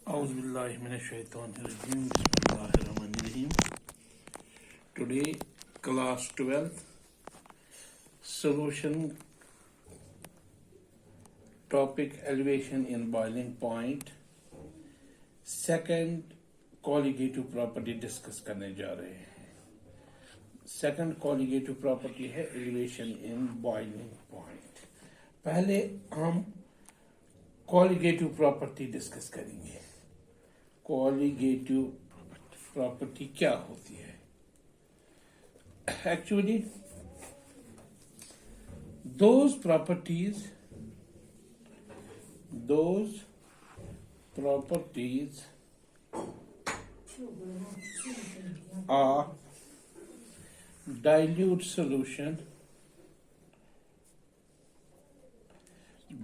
Auzubillahiminash-shaytanir-rajim. Bismillahir-rahmanir-rahim. Today, class 12th, solution topic elevation in boiling point. Second colligative property discuss करने जा रहे हैं. Second colligative property है elevation in boiling point. पहले हम colligative property discuss करेंगे. colligative property क्या होती है? Actually, those properties are dilute solution.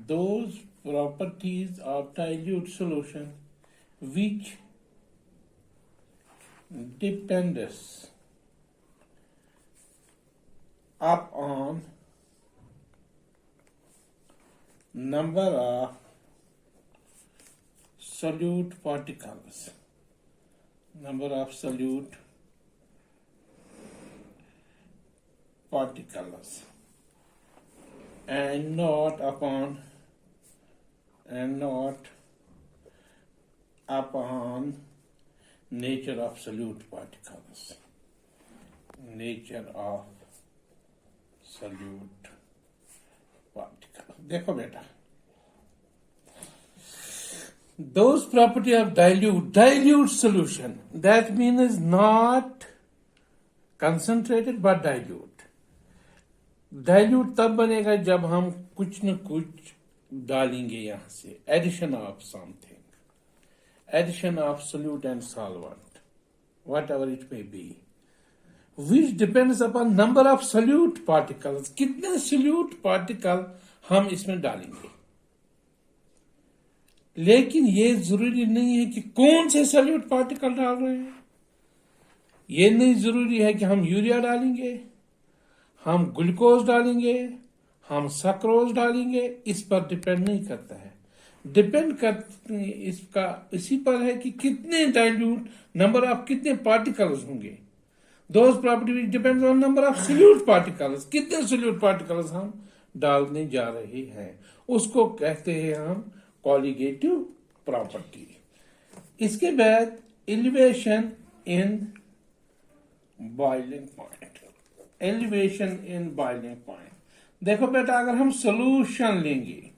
Those properties of dilute solution which depends upon number of solute particles, and not upon nature of solute particles. देखो बेटा, those property of dilute solution, that means not concentrated but dilute. Dilute तब बनेगा जब हम कुछ न कुछ डालेंगे यहां से, addition of something, addition of solute and solvent, whatever it may be, which depends upon number of solute particles. कितने solute particle हम इसमें डालेंगे. लेकिन ये जरूरी नहीं है कि कौन से solute particle डाल रहे हैं. ये नहीं जरूरी है कि हम यूरिया डालेंगे, हम ग्लूकोज डालेंगे, हम सक्रोज डालेंगे. इस पर डिपेंड नहीं करता है. डिपेंड करते इसका इसी पर है कि कितने डाइल्यूट, नंबर ऑफ कितने पार्टिकल्स होंगे. Those property which depends on number of solute particles. कितने solute particles हम डालने जा रहे हैं, उसको कहते हैं हम colligative property. इसके बाद elevation in boiling point. Elevation in boiling point. देखो बेटा, अगर हम solution लेंगे,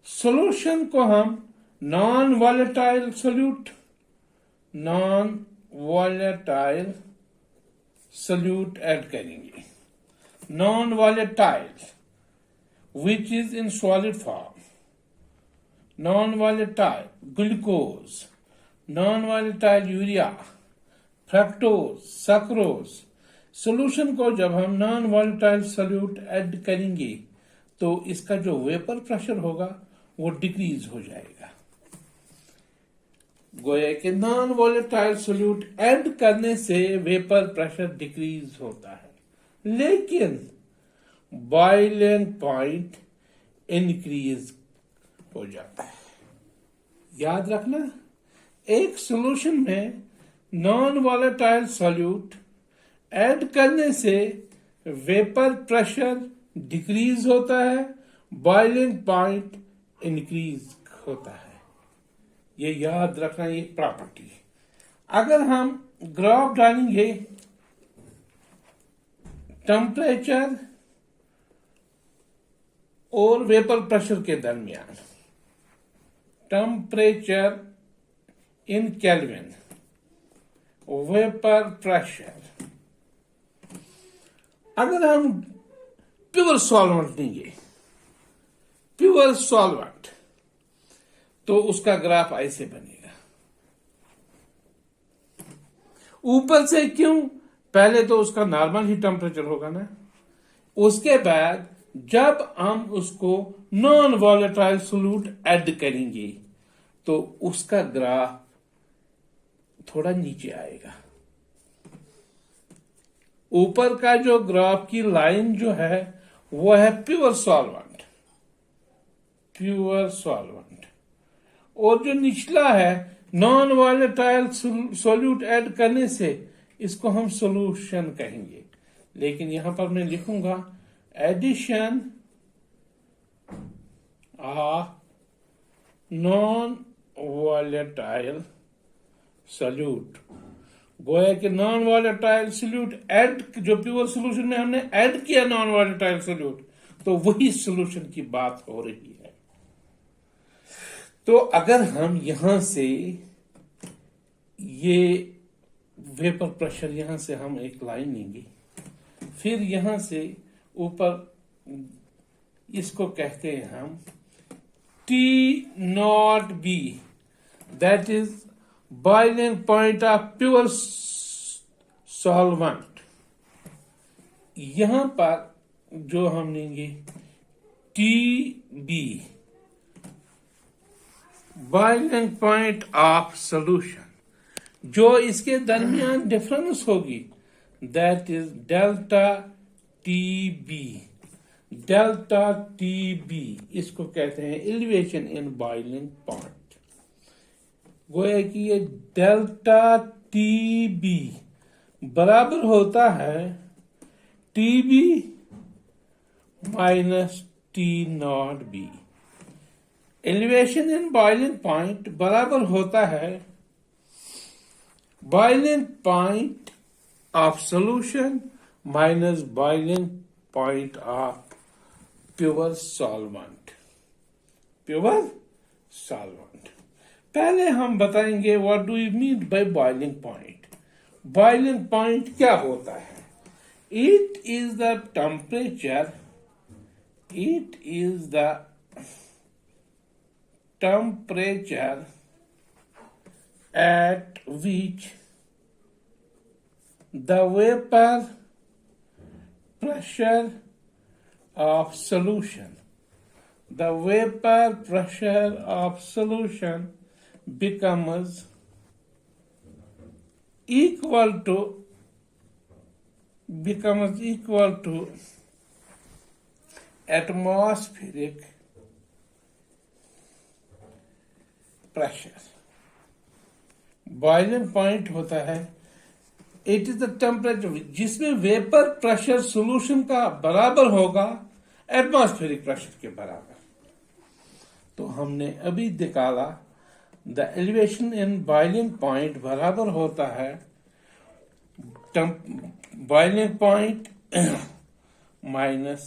solution को हम non volatile solute ऐड करेंगे. non volatile which is in solid form, non volatile glucose, non volatile urea, fructose, sucrose. Solution को जब हम नॉन वॉलेटाइल सॉल्यूट ऐड करेंगे तो इसका जो वेपर प्रेशर होगा वो डिक्रीज हो जाएगा. गोया कि नॉन वॉलेटाइल सॉल्यूट ऐड करने से वेपर प्रेशर डिक्रीज होता है, लेकिन बॉइलिंग पॉइंट इंक्रीज हो जाता है. याद रखना, एक सॉल्यूशन में नॉन वॉलेटाइल सॉल्यूट ऐड करने से वेपर प्रेशर डिक्रीज होता है, बॉइलिंग पॉइंट इंक्रीज होता है. ये याद रखना, ये प्रॉपर्टी. अगर हम ग्राफ डालेंगे टेम्परेचर और वेपर प्रेशर के दरमियान, temperature in kelvin, vapour pressure. अगर हम प्योर सॉल्वेंट लेंगे, प्योर सॉल्वेंट, तो उसका ग्राफ ऐसे बनेगा. ऊपर से क्यों? पहले तो उसका नॉर्मल ही टेम्परेचर होगा ना. उसके बाद जब हम उसको नॉन वॉलेटाइल सॉल्यूट ऐड करेंगे तो उसका ग्राफ थोड़ा नीचे आएगा. ऊपर का जो ग्राफ की लाइन जो है वो है प्योर सॉल्वेंट, और जो निचला है नॉन वॉलेटाइल सॉल्यूट ऐड करने से इसको हम सॉल्यूशन कहेंगे। लेकिन यहां पर मैं लिखूंगा addition of non volatile solute. गोया कि नॉन वॉलेटाइल सॉल्यूट ऐड, जो प्योर सॉल्यूशन में हमने ऐड किया नॉन वॉलेटाइल सॉल्यूट, तो वही सॉल्यूशन की बात हो रही है। तो अगर हम यहां से ये वेपर प्रेशर, यहां से हम एक लाइन लेंगे, फिर यहां से ऊपर इसको कहते हैं हम T0B, that is boiling point of pure solvent. यहां पर जो हम लेंगे TB, boiling point of solution, जो इसके दरमियान डिफरेंस होगी that is delta TB। Delta TB इसको कहते हैं एलिवेशन इन बॉइलिंग पॉइंट। गोया कि ये डेल्टा TB बराबर होता है TB minus T0B। Elevation in boiling point बराबर होता है boiling point of solution minus boiling point of pure solvent. Pure solvent. पहले हम बताएंगे what do you mean by boiling point. Boiling point क्या होता है? It is the temperature, it is the temperature at which the vapor pressure of solution, the vapor pressure of solution becomes equal to atmospheric pressure. Boiling point होता है it is the temperature जिसमें vapour pressure solution का बराबर होगा atmospheric pressure के बराबर। तो हमने अभी निकाला the elevation in boiling point बराबर होता है boiling point minus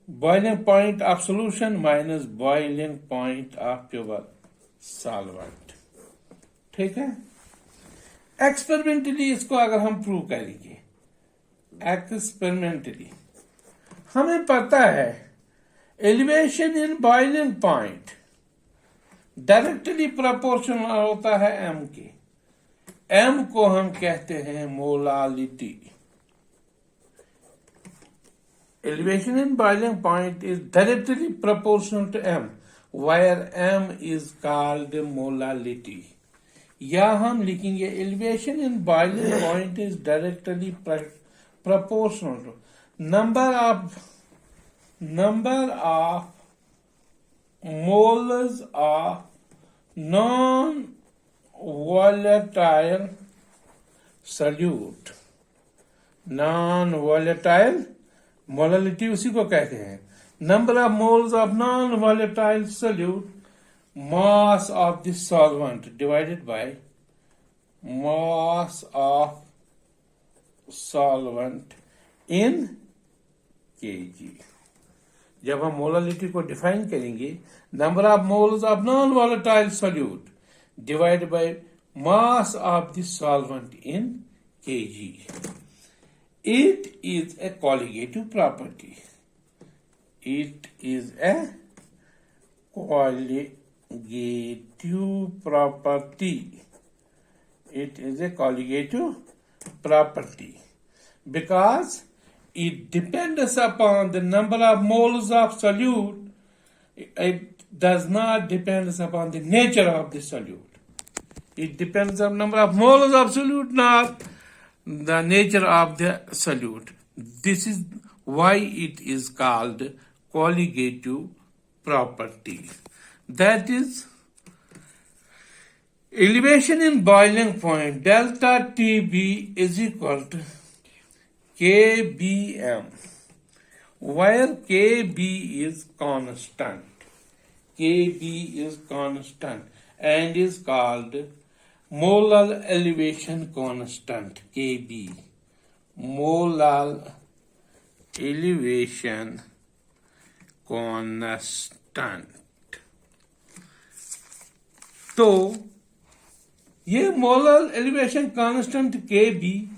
boiling point of solution minus boiling point of pure solvent. ठीक है। एक्सपेरिमेंटली इसको अगर हम प्रूव करेंगे, एक्सपेरिमेंटली हमें पता है elevation in boiling point directly proportional होता है m के। m को हम कहते हैं molality. Elevation in boiling point is directly proportional to m, where m is called molality। या हम लिखेंगे elevation in boiling point is directly proportional to number of moles of non-volatile solute। non-volatile molality उसी को कहते हैं number of moles of non-volatile solute, mass of the solvent divided by mass of solvent in kg। जब हम molality को define करेंगे, number of moles of non volatile solute divide by mass of the solvent in kg। It is a colligative property. It is a colligative property। It is a colligative property because it depends upon the number of moles of solute. It does not depend upon the nature of the solute. It depends on number of moles of solute, not the nature of the solute. This is why it is called colligative property। That is elevation in boiling point delta TB is equal to KBM, where KB is constant. KB is constant and is called molar elevation constant. KB, molar elevation constant. तो ये molar elevation constant के B,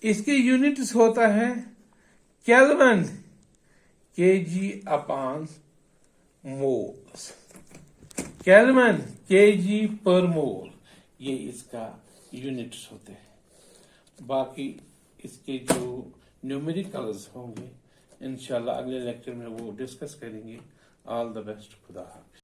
इसके units होता है kelvin, KG upon moles, kelvin KG पर मोल, ये इसका units होते हैं। बाकी इसके जो न्यूमेरिकल्स होंगे इंशाल्लाह अगले लेक्चर में वो डिस्कस करेंगे। ऑल द बेस्ट, खुदा हाफिज।